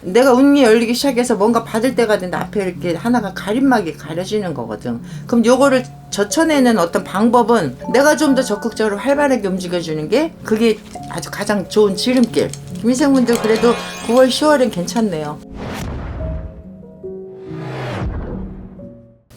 내가 운이 열리기 시작해서 뭔가 받을 때가 된다 앞에 이렇게 하나가 가림막이 가려지는 거거든. 그럼 요거를 젖혀내는 어떤 방법은 내가 좀 더 적극적으로 활발하게 움직여주는 게 그게 아주 가장 좋은 지름길. 김희생분들 그래도 9월 10월엔 괜찮네요.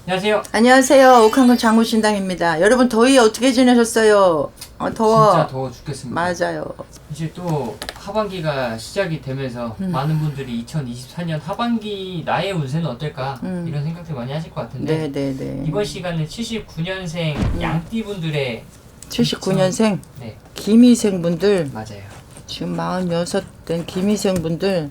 안녕하세요. 안녕하세요. 옥한군 장구신당입니다. 여러분 더위 어떻게 지내셨어요? 더워. 진짜 더워 죽겠습니다. 맞아요. 이제 또 하반기가 시작이 되면서 많은 분들이 2024년 하반기 나의 운세는 어떨까 이런 생각들 많이 하실 것 같은데 네네네. 이번 시간은 79년생 양띠분들의 79년생 네 김희생분들 맞아요. 지금 46된 김희생분들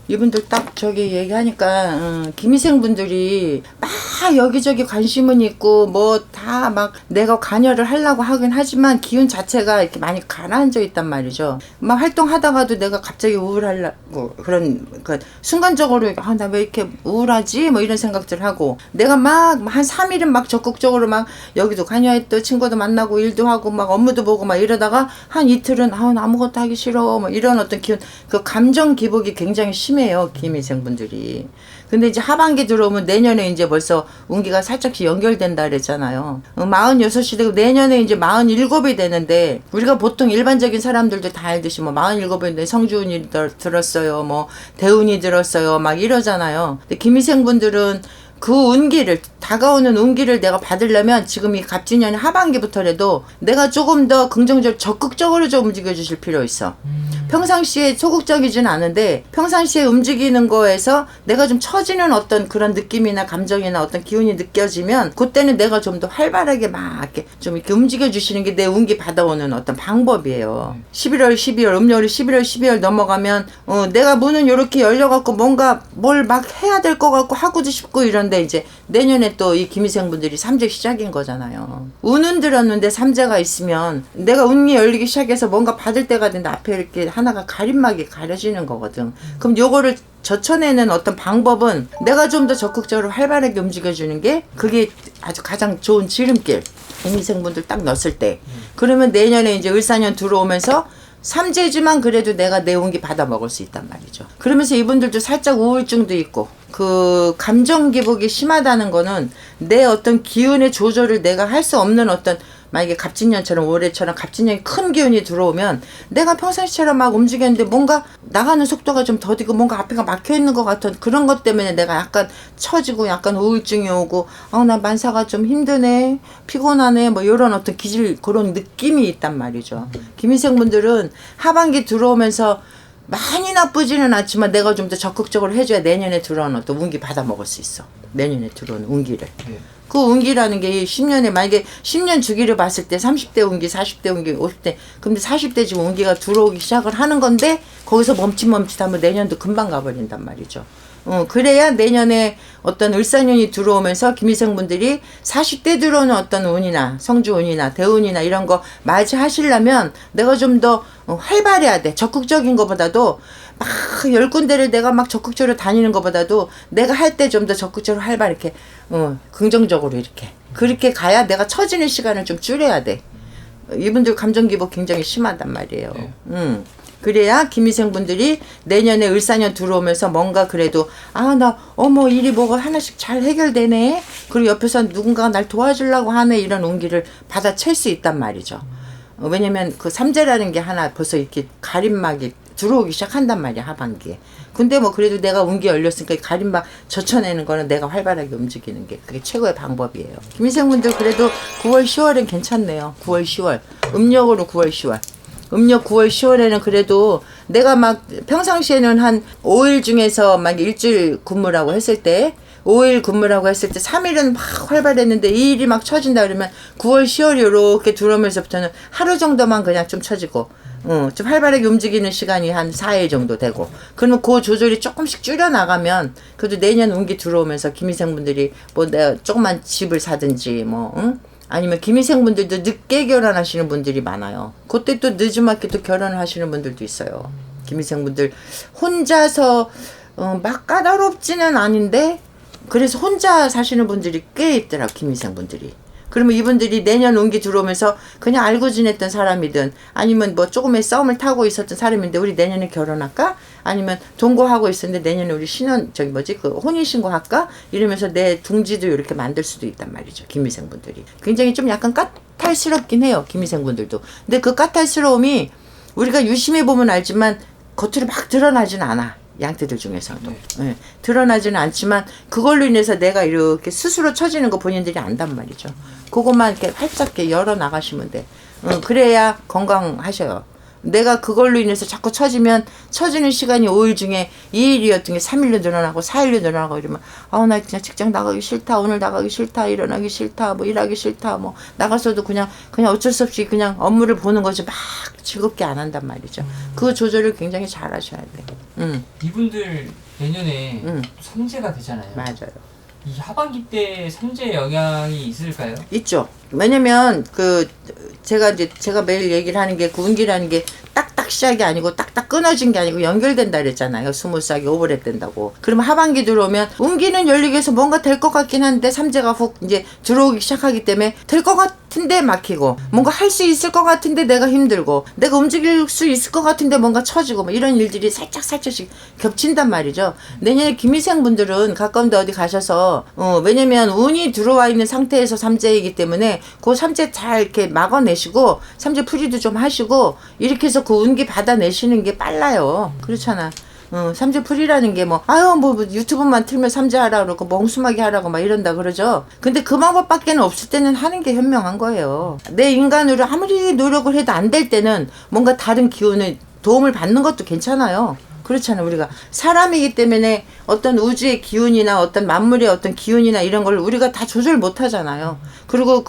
이분들 딱 저기 얘기하니까 김희생분들이 막 여기저기 관심은 있고 뭐 다 막 내가 관여를 하려고 하긴 하지만 기운 자체가 이렇게 많이 가라앉아 있단 말이죠. 막 활동하다가도 내가 갑자기 우울하려고 그런 그 순간적으로 나 왜 이렇게 우울하지 뭐 이런 생각들 하고 내가 막 한 3일은 막 적극적으로 막 여기도 관여했던 친구도 만나고 일도 하고 막 업무도 보고 막 이러다가 한 이틀은 나 아무것도 하기 싫어 뭐 이런 어떤 기운 그 감정 기복이 굉장히 심해요 김희생분들이. 근데 이제 하반기 들어오면 내년에 이제 벌써 운기가 살짝씩 연결된다 그랬잖아요. 46이 되고 내년에 이제 47이 되는데 우리가 보통 일반적인 사람들도 다 알듯이 뭐 47인데 성주운이 들었어요. 뭐 대운이 들었어요. 막 이러잖아요. 근데 김희생분들은 그 운기를 다가오는 운기를 내가 받으려면 지금 이 갑진년 하반기부터라도 내가 조금 더 긍정적으로 적극적으로 좀 움직여 주실 필요 있어. 평상시에 소극적이진 않은데 평상시에 움직이는 거에서 내가 좀 처지는 어떤 그런 느낌이나 감정이나 어떤 기운이 느껴지면 그때는 내가 좀 더 활발하게 막 이렇게 좀 이렇게 움직여 주시는 게 내 운기 받아오는 어떤 방법이에요. 11월 12월 음력으로 11월 12월 넘어가면 내가 문은 이렇게 열려갖고 뭔가 뭘 막 해야 될 것 같고 하고도 싶고 이런데 이제 내년에 또 이 김희생분들이 삼재 시작인 거잖아요. 운은 들었는데 삼재가 있으면 내가 운이 열리기 시작해서 뭔가 받을 때가 된다 앞에 이렇게 하나가 가림막이 가려지는 거거든. 그럼 요거를 젖혀내는 어떤 방법은 내가 좀 더 적극적으로 활발하게 움직여주는 게 그게 아주 가장 좋은 지름길. 김희생분들 딱 넣었을 때. 그러면 내년에 이제 을사년 들어오면서 삼재지만 그래도 내가 내 운기 받아 먹을 수 있단 말이죠. 그러면서 이분들도 살짝 우울증도 있고 그 감정 기복이 심하다는 거는 내 어떤 기운의 조절을 내가 할 수 없는 어떤 만약에 갑진년처럼 올해처럼 갑진년이 큰 기운이 들어오면 내가 평상시처럼 막 움직였는데 뭔가 나가는 속도가 좀 더디고 뭔가 앞에가 막혀있는 것 같은 그런 것 때문에 내가 약간 처지고 약간 우울증이 오고 나 만사가 좀 힘드네 피곤하네 뭐 이런 어떤 기질 그런 느낌이 있단 말이죠. 김희생분들은 하반기 들어오면서 많이 나쁘지는 않지만 내가 좀 더 적극적으로 해줘야 내년에 들어오는 어떤 운기 받아 먹을 수 있어. 내년에 들어오는 운기를. 네. 그 운기라는 게 10년에 만약에 10년 주기를 봤을 때 30대 운기, 40대 운기, 50대 근데 40대 지금 운기가 들어오기 시작을 하는 건데 거기서 멈칫하면 내년도 금방 가버린단 말이죠. 그래야 내년에 어떤 을사년이 들어오면서 김희생분들이 40대 들어오는 어떤 운이나 성주운이나 대운이나 이런 거 맞이하시려면 내가 좀 더 활발해야 돼. 적극적인 것보다도 막 10군데를 내가 막 적극적으로 다니는 것보다도 내가 할 때 좀 더 적극적으로 활발 이렇게 긍정적으로 이렇게 그렇게 가야 내가 처지는 시간을 좀 줄여야 돼. 이분들 감정 기복 굉장히 심하단 말이에요. 네. 그래야 김희생분들이 내년에 을사년 들어오면서 뭔가 그래도 나 일이 뭐가 하나씩 잘 해결되네. 그리고 옆에서 누군가가 날 도와주려고 하네 이런 운기를 받아챌 수 있단 말이죠. 왜냐면 그 삼재라는 게 하나 벌써 이렇게 가림막이 들어오기 시작한단 말이야 하반기에. 근데 뭐 그래도 내가 운기 열렸으니까 가림막 젖혀내는 거는 내가 활발하게 움직이는 게 그게 최고의 방법이에요. 김희생분들 그래도 9월 10월은 괜찮네요. 9월 10월 음력으로 9월 10월 음력 9월 10월에는 그래도 내가 막 평상시에는 한 5일 중에서 막 일주일 근무라고 했을 때 5일 근무라고 했을 때 3일은 막 활발했는데 2일이 막 처진다 그러면 9월 10월 이렇게 들어오면서부터는 하루 정도만 그냥 좀 처지고 좀 활발하게 움직이는 시간이 한 4일 정도 되고 그러면 그 조절이 조금씩 줄여나가면 그래도 내년 운기 들어오면서 김희생분들이 뭐 내가 조그만 집을 사든지 아니면 김희생분들도 늦게 결혼하시는 분들이 많아요. 그때 또 늦지막히 또 결혼을 하시는 분들도 있어요. 김희생분들 혼자서 막 까다롭지는 않은데 그래서 혼자 사시는 분들이 꽤 있더라 김희생분들이. 그러면 이분들이 내년 운기 들어오면서 그냥 알고 지냈던 사람이든 아니면 뭐 조금의 싸움을 타고 있었던 사람인데 우리 내년에 결혼할까? 아니면 동거하고 있었는데 내년에 우리 혼인신고할까? 이러면서 내 둥지도 이렇게 만들 수도 있단 말이죠. 김희생분들이. 굉장히 좀 약간 까탈스럽긴 해요. 김희생분들도. 근데 그 까탈스러움이 우리가 유심히 보면 알지만 겉으로 막 드러나지는 않아. 양떼들 중에서도. 네. 드러나지는 않지만 그걸로 인해서 내가 이렇게 스스로 처지는 거 본인들이 안단 말이죠. 그것만 이렇게 활짝 이렇게 열어 나가시면 돼. 그래야 건강하셔요. 내가 그걸로 인해서 자꾸 처지면 처지는 시간이 5일 중에 2일이었던 게 3일로 늘어나고 4일로 늘어나고 이러면 나 그냥 직장 나가기 싫다. 오늘 나가기 싫다. 일어나기 싫다. 뭐 일하기 싫다. 뭐 나가서도 그냥 어쩔 수 없이 그냥 업무를 보는 거지 막 즐겁게 안 한단 말이죠. 그 조절을 굉장히 잘 하셔야 돼요. 이분들 내년에 삼재가 되잖아요. 맞아요. 이 하반기 때 삼재 영향이 있을까요? 있죠. 왜냐면 제가 매일 얘기를 하는 게 운기라는 게 딱딱 시작이 아니고 딱딱 끊어진 게 아니고 연결된다 그랬잖아요. 스무스하게 오버랩 된다고. 그러면 하반기 들어오면 운기는 열리게 해서 뭔가 될 것 같긴 한데 삼재가 훅 이제 들어오기 시작하기 때문에 될 것 같은데 막히고 뭔가 할 수 있을 것 같은데 내가 힘들고 내가 움직일 수 있을 것 같은데 뭔가 처지고 뭐 이런 일들이 살짝씩 겹친단 말이죠. 내년에 김희생 분들은 가까운데 어디 가셔서 왜냐면 운이 들어와 있는 상태에서 삼재이기 때문에 그 삼재 잘 이렇게 막아내시고 삼재 풀이도 좀 하시고 이렇게 해서 그 운기 받아내시는 게 빨라요. 그렇잖아. 삼재풀이라는 게 뭐 유튜브만 틀면 삼재하라 그러고 멍숭하게 하라고 막 이런다 그러죠. 근데 그 방법밖에는 없을 때는 하는 게 현명한 거예요. 내 인간으로 아무리 노력을 해도 안 될 때는 뭔가 다른 기운을 도움을 받는 것도 괜찮아요. 그렇잖아요. 우리가 사람이기 때문에 어떤 우주의 기운이나 어떤 만물의 어떤 기운이나 이런 걸 우리가 다 조절 못 하잖아요. 그리고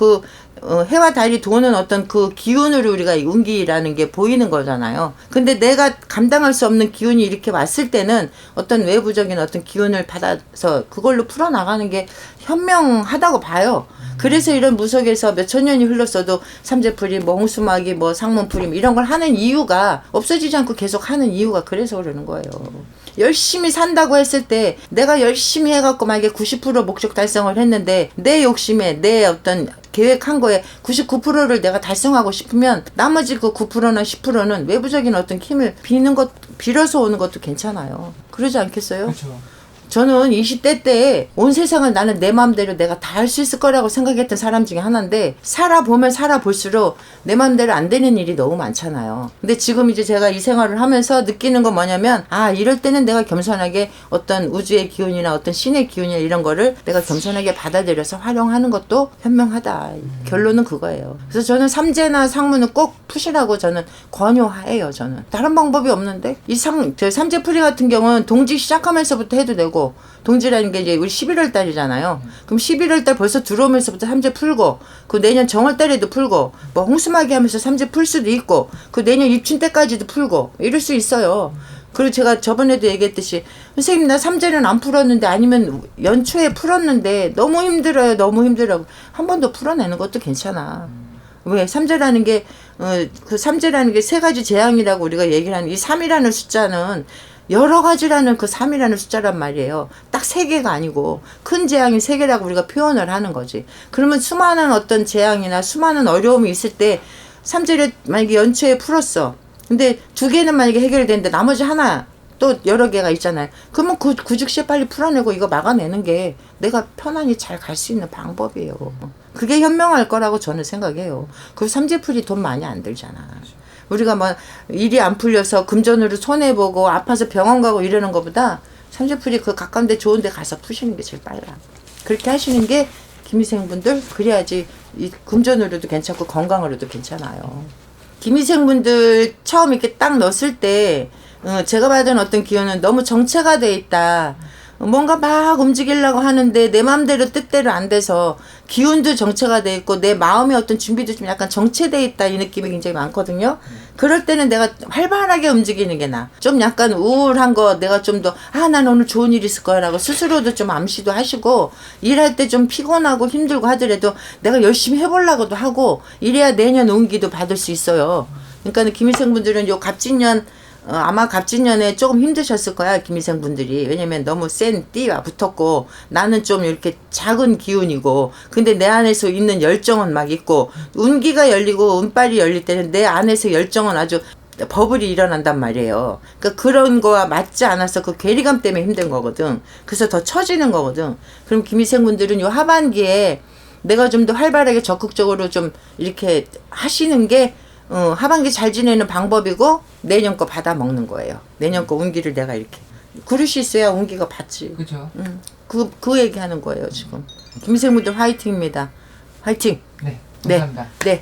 해와 달이 도는 어떤 그 기운으로 우리가 운기라는 게 보이는 거잖아요. 근데 내가 감당할 수 없는 기운이 이렇게 왔을 때는 어떤 외부적인 어떤 기운을 받아서 그걸로 풀어나가는 게 현명하다고 봐요. 그래서 이런 무속에서 몇천 년이 흘렀어도 삼재풀이, 홍수마기, 상문풀이 이런 걸 하는 이유가 없어지지 않고 계속 하는 이유가 그래서 그러는 거예요. 열심히 산다고 했을 때 내가 열심히 해갖고 만약에 90% 목적 달성을 했는데 내 욕심에 내 어떤 계획한 거에 99%를 내가 달성하고 싶으면 나머지 그 9%나 10%는 외부적인 어떤 힘을 빌어서 오는 것도 괜찮아요. 그러지 않겠어요? 그렇죠. 저는 20대 때 온 세상을 나는 내 마음대로 내가 다 할 수 있을 거라고 생각했던 사람 중에 하나인데 살아보면 살아볼수록 내 마음대로 안 되는 일이 너무 많잖아요. 근데 지금 이제 제가 이 생활을 하면서 느끼는 건 뭐냐면 이럴 때는 내가 겸손하게 어떤 우주의 기운이나 어떤 신의 기운이나 이런 거를 내가 겸손하게 받아들여서 활용하는 것도 현명하다. 결론은 그거예요. 그래서 저는 삼재나 상문은 꼭 푸시라고 저는 권유해요. 저는 다른 방법이 없는데 저 삼재풀이 같은 경우는 동지 시작하면서부터 해도 되고 동지라는 게 이제 우리 11월 달이잖아요. 그럼 11월 달 벌써 들어오면서부터 삼재 풀고 그 내년 정월 달에도 풀고 홍수마기 하면서 삼재 풀 수도 있고 그 내년 입춘 때까지도 풀고 이럴 수 있어요. 그리고 제가 저번에도 얘기했듯이 선생님 나 삼재는 안 풀었는데 아니면 연초에 풀었는데 너무 힘들어요. 한 번 더 풀어내는 것도 괜찮아. 왜? 삼재라는 게 그 삼재라는 게 세 가지 재앙이라고 우리가 얘기를 하는 이 3이라는 숫자는 여러 가지라는 그 3이라는 숫자란 말이에요. 딱 3개가 아니고 큰 재앙이 3개라고 우리가 표현을 하는 거지. 그러면 수많은 어떤 재앙이나 수많은 어려움이 있을 때 삼재를 만약에 연초에 풀었어. 근데 2개는 만약에 해결되는데 나머지 하나 또 여러 개가 있잖아요. 그러면 그 즉시에 빨리 풀어내고 이거 막아내는 게 내가 편안히 잘 갈 수 있는 방법이에요. 그게 현명할 거라고 저는 생각해요. 그 삼재풀이 돈 많이 안 들잖아. 우리가 일이 안 풀려서 금전으로 손해보고 아파서 병원 가고 이러는 것보다 삼재풀이 그 가까운 데 좋은 데 가서 푸시는 게 제일 빨라. 그렇게 하시는 게 김희생분들 그래야지 이 금전으로도 괜찮고 건강으로도 괜찮아요. 김희생분들 처음 이렇게 딱 넣었을 때 제가 받은 어떤 기운은 너무 정체가 돼 있다. 뭔가 막 움직이려고 하는데 내 마음대로 뜻대로 안 돼서 기운도 정체가 돼 있고 내 마음의 어떤 준비도 좀 약간 정체돼 있다 이 느낌이 굉장히 많거든요. 그럴 때는 내가 활발하게 움직이는 게 나아. 좀 약간 우울한 거 내가 좀 더 난 오늘 좋은 일 있을 거야 라고 스스로도 좀 암시도 하시고 일할 때 좀 피곤하고 힘들고 하더라도 내가 열심히 해보려고도 하고 이래야 내년 운기도 받을 수 있어요. 그러니까 김희생 분들은 요 갑진년 아마 갑진년에 조금 힘드셨을 거야 김희생 분들이. 왜냐면 너무 센 띠와 붙었고 나는 좀 이렇게 작은 기운이고 근데 내 안에서 있는 열정은 막 있고 운기가 열리고 운빨이 열릴 때는 내 안에서 열정은 아주 버블이 일어난단 말이에요. 그러니까 그런 거와 맞지 않아서 그 괴리감 때문에 힘든 거거든. 그래서 더 처지는 거거든. 그럼 김희생 분들은 요 하반기에 내가 좀 더 활발하게 적극적으로 좀 이렇게 하시는 게 하반기 잘 지내는 방법이고 내년 거 받아 먹는 거예요. 내년 거 운기를 내가 이렇게 그릇이 있어야 운기가 받지. 그죠. 그 얘기하는 거예요 지금. 김희생 분들 화이팅입니다. 화이팅. 네, 감사합니다. 네.